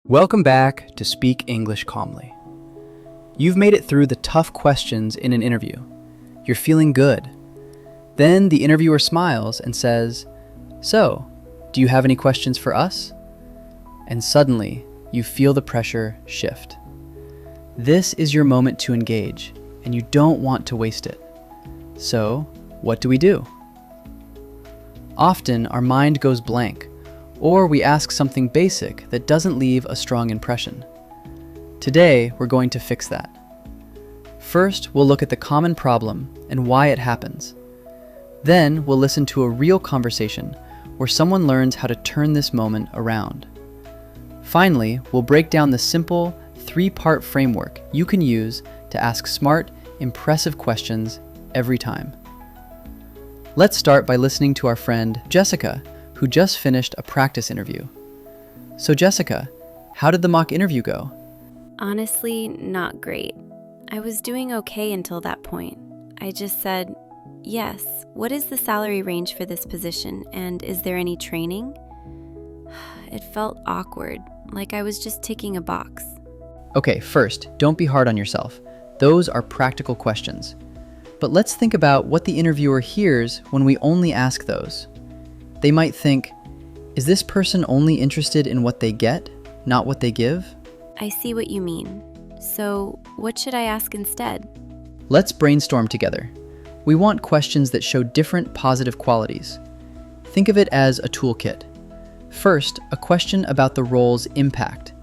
Welcome back to Speak English Calmly. You've made it through the tough questions in an interview. You're feeling good. Then the interviewer smiles and says, "So, do you have any questions for us?" And suddenly, you feel the pressure shift. This is your moment to engage, and you don't want to waste it. So, what do we do? Often, our mind goes blank, or we ask something basic that doesn't leave a strong impression. Today, we're going to fix that. First, we'll look at the common problem and why it happens. Then, we'll listen to a real conversation where someone learns how to turn this moment around. Finally, we'll break down the simple, three-part framework you can use to ask smart, impressive questions every time. Let's start by listening to our friend Jessica, who just finished a practice interview. So Jessica, how did the mock interview go? Honestly, not great. I was doing okay until that point. I just said, "Yes, what is the salary range for this position, and is there any training?" It felt awkward, like I was just ticking a box. Okay, first, don't be hard on yourself. Those are practical questions. But let's think about what the interviewer hears when we only ask those. They might think, is this person only interested in what they get, not what they give? I see what you mean. So, what should I ask instead? Let's brainstorm together. We want questions that show different positive qualities. Think of it as a toolkit. First, a question about the role's impact.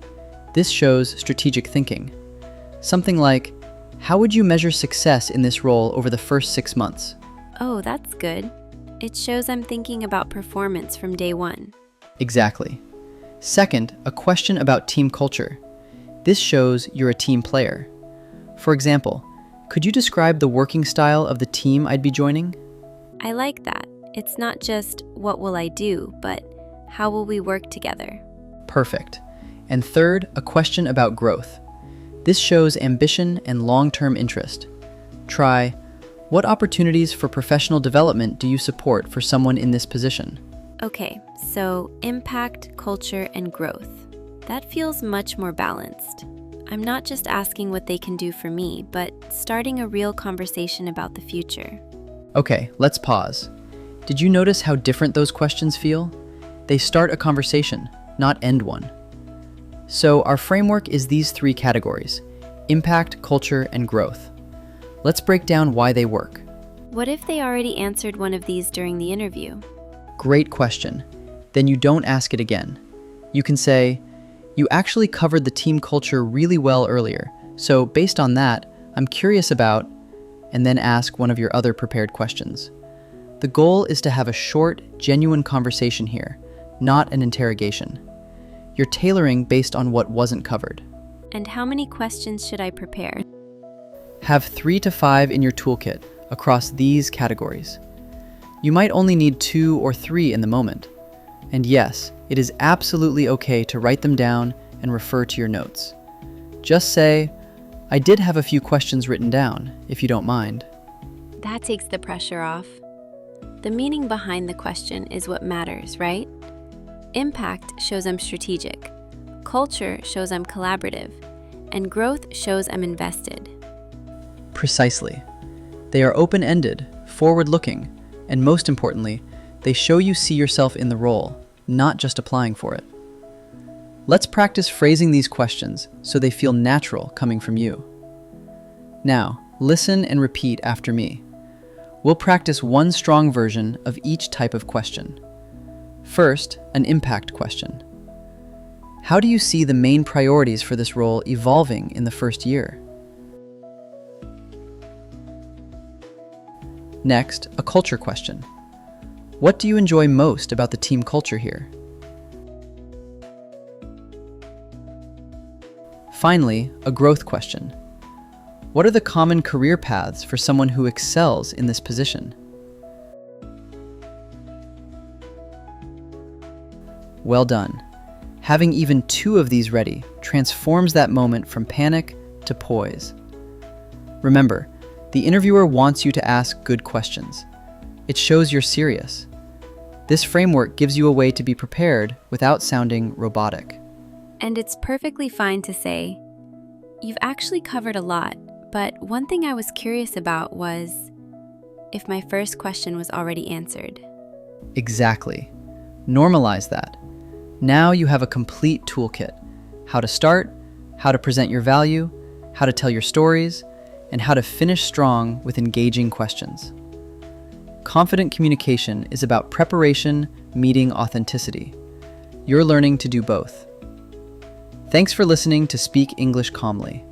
This shows strategic thinking. Something like, how would you measure success in this role over the first 6 months? Oh, that's good. It shows I'm thinking about performance from day one. Exactly. Second, a question about team culture. This shows you're a team player. For example, could you describe the working style of the team I'd be joining? I like that. It's not just what will I do, but how will we work together? Perfect. And third, a question about growth. This shows ambition and long-term interest. Try, what opportunities for professional development do you support for someone in this position? Okay, so impact, culture, and growth. That feels much more balanced. I'm not just asking what they can do for me, but starting a real conversation about the future. Okay, let's pause. Did you notice how different those questions feel? They start a conversation, not end one. So our framework is these three categories: impact, culture, and growth. Let's break down why they work. What if they already answered one of these during the interview? Great question. Then you don't ask it again. You can say, you actually covered the team culture really well earlier, so based on that, I'm curious about, and then ask one of your other prepared questions. The goal is to have a short, genuine conversation here, not an interrogation. You're tailoring based on what wasn't covered. And how many questions should I prepare? Have 3 to 5 in your toolkit across these categories. You might only need 2 or 3 in the moment. And yes, it is absolutely okay to write them down and refer to your notes. Just say, I did have a few questions written down, if you don't mind. That takes the pressure off. The meaning behind the question is what matters, right? Impact shows I'm strategic. Culture shows I'm collaborative. And growth shows I'm invested. Precisely. They are open-ended, forward-looking, and most importantly, they show you see yourself in the role, not just applying for it. Let's practice phrasing these questions so they feel natural coming from you. Now, listen and repeat after me. We'll practice one strong version of each type of question. First, an impact question. How do you see the main priorities for this role evolving in the first year? Next, a culture question. What do you enjoy most about the team culture here? Finally, a growth question. What are the common career paths for someone who excels in this position? Well done. Having even 2 of these ready transforms that moment from panic to poise. Remember, the interviewer wants you to ask good questions. It shows you're serious. This framework gives you a way to be prepared without sounding robotic. And it's perfectly fine to say, "You've actually covered a lot, but one thing I was curious about was if my first question was already answered." Exactly. Normalize that. Now you have a complete toolkit: how to start, how to present your value, how to tell your stories, and how to finish strong with engaging questions. Confident communication is about preparation meeting authenticity. You're learning to do both. Thanks for listening to Speak English Calmly.